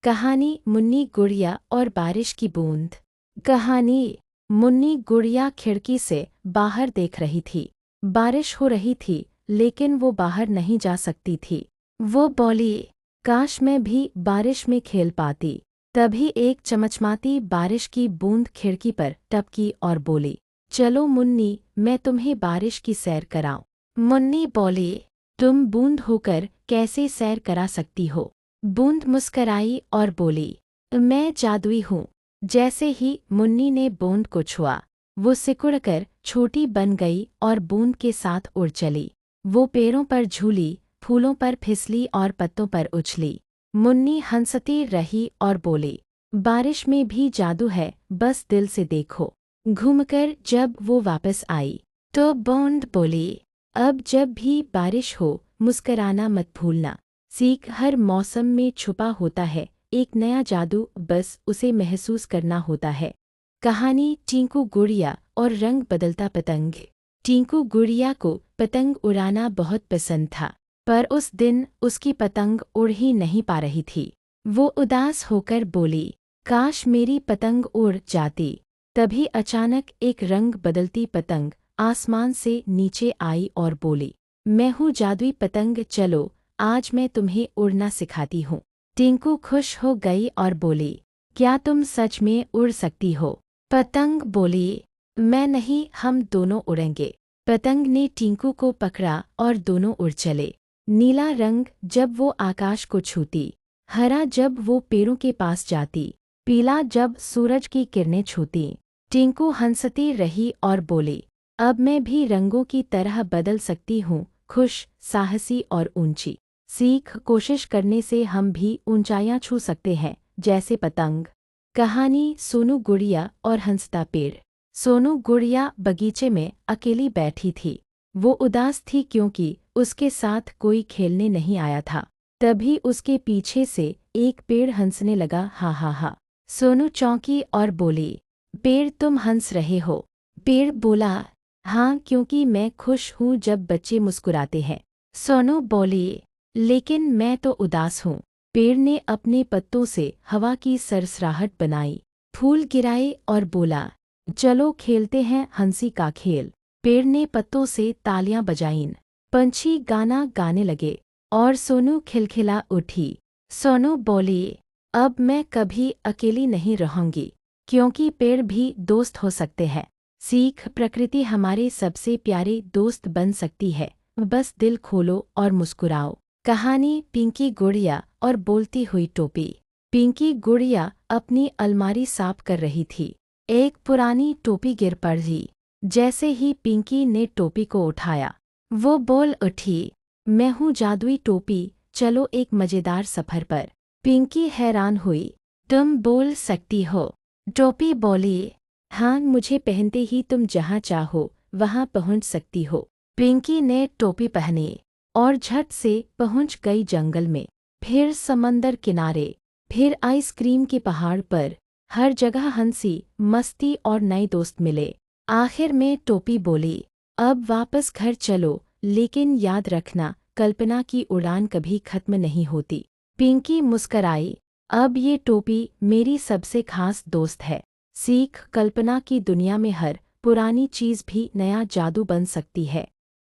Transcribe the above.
कहानी मुन्नी गुड़िया और बारिश की बूंद। कहानी। मुन्नी गुड़िया खिड़की से बाहर देख रही थी। बारिश हो रही थी लेकिन वो बाहर नहीं जा सकती थी। वो बोली, काश मैं भी बारिश में खेल पाती। तभी एक चमचमाती बारिश की बूंद खिड़की पर टपकी और बोली, चलो मुन्नी, मैं तुम्हें बारिश की सैर कराऊं। मुन्नी बोली, तुम बूंद होकर कैसे सैर करा सकती हो? बूंद मुस्कराई और बोली, मैं जादुई हूँ। जैसे ही मुन्नी ने बूंद को छुआ, वो सिकुड़कर छोटी बन गई और बूंद के साथ उड़ चली। वो पेड़ों पर झूली, फूलों पर फिसली और पत्तों पर उछली। मुन्नी हंसती रही और बोली, बारिश में भी जादू है, बस दिल से देखो। घूमकर जब वो वापस आई तो बूंद बोली, अब जब भी बारिश हो मुस्कराना मत भूलना। सीख हर मौसम में छुपा होता है एक नया जादू, बस उसे महसूस करना होता है। कहानी टिंकू गुड़िया और रंग बदलता पतंग। टिंकू गुड़िया को पतंग उड़ाना बहुत पसंद था, पर उस दिन उसकी पतंग उड़ ही नहीं पा रही थी। वो उदास होकर बोली, काश मेरी पतंग उड़ जाती। तभी अचानक एक रंग बदलती पतंग आसमान से नीचे आई और बोली, मैं हूँ जादुई पतंग, चलो आज मैं तुम्हें उड़ना सिखाती हूँ। टिंकू खुश हो गई और बोली, क्या तुम सच में उड़ सकती हो? पतंग बोली, मैं नहीं, हम दोनों उड़ेंगे। पतंग ने टिंकू को पकड़ा और दोनों उड़ चले। नीला रंग जब वो आकाश को छूती, हरा जब वो पेड़ों के पास जाती, पीला जब सूरज की किरणें छूती। टिंकू हंसती रही और बोली, अब मैं भी रंगों की तरह बदल सकती हूँ, खुश, साहसी और ऊंची। सीख कोशिश करने से हम भी ऊंचाइयां छू सकते हैं, जैसे पतंग। कहानी सोनू गुड़िया और हंसता पेड़। सोनू गुड़िया बगीचे में अकेली बैठी थी। वो उदास थी क्योंकि उसके साथ कोई खेलने नहीं आया था। तभी उसके पीछे से एक पेड़ हंसने लगा, हा हा हा। सोनू चौंकी और बोली, पेड़ तुम हंस रहे हो? पेड़ बोला, हाँ, क्योंकि मैं खुश हूँ जब बच्चे मुस्कुराते हैं। सोनू बोली, लेकिन मैं तो उदास हूँ। पेड़ ने अपने पत्तों से हवा की सरसराहट बनाई, फूल गिराए और बोला, चलो खेलते हैं हंसी का खेल। पेड़ ने पत्तों से तालियां बजाईं, पंछी गाना गाने लगे और सोनू खिलखिला उठी। सोनू बोली, अब मैं कभी अकेली नहीं रहूंगी, क्योंकि पेड़ भी दोस्त हो सकते हैं। सीख प्रकृति हमारे सबसे प्यारे दोस्त बन सकती है, बस दिल खोलो और मुस्कुराओ। कहानी पिंकी गुड़िया और बोलती हुई टोपी। पिंकी गुड़िया अपनी अलमारी साफ कर रही थी। एक पुरानी टोपी गिर पड़ी। जैसे ही पिंकी ने टोपी को उठाया, वो बोल उठी, मैं हूँ जादुई टोपी, चलो एक मजेदार सफर पर। पिंकी हैरान हुई, तुम बोल सकती हो? टोपी बोली, हाँ, मुझे पहनते ही तुम जहाँ चाहो वहाँ पहुँच सकती हो। पिंकी ने टोपी पहनी और झट से पहुंच गई जंगल में, फिर समंदर किनारे, फिर आइसक्रीम के पहाड़ पर। हर जगह हंसी, मस्ती और नए दोस्त मिले। आखिर में टोपी बोली, अब वापस घर चलो, लेकिन याद रखना, कल्पना की उड़ान कभी खत्म नहीं होती। पिंकी मुस्कराई, अब ये टोपी मेरी सबसे खास दोस्त है। सीख, कल्पना की दुनिया में हर पुरानी चीज भी नया जादू बन सकती है।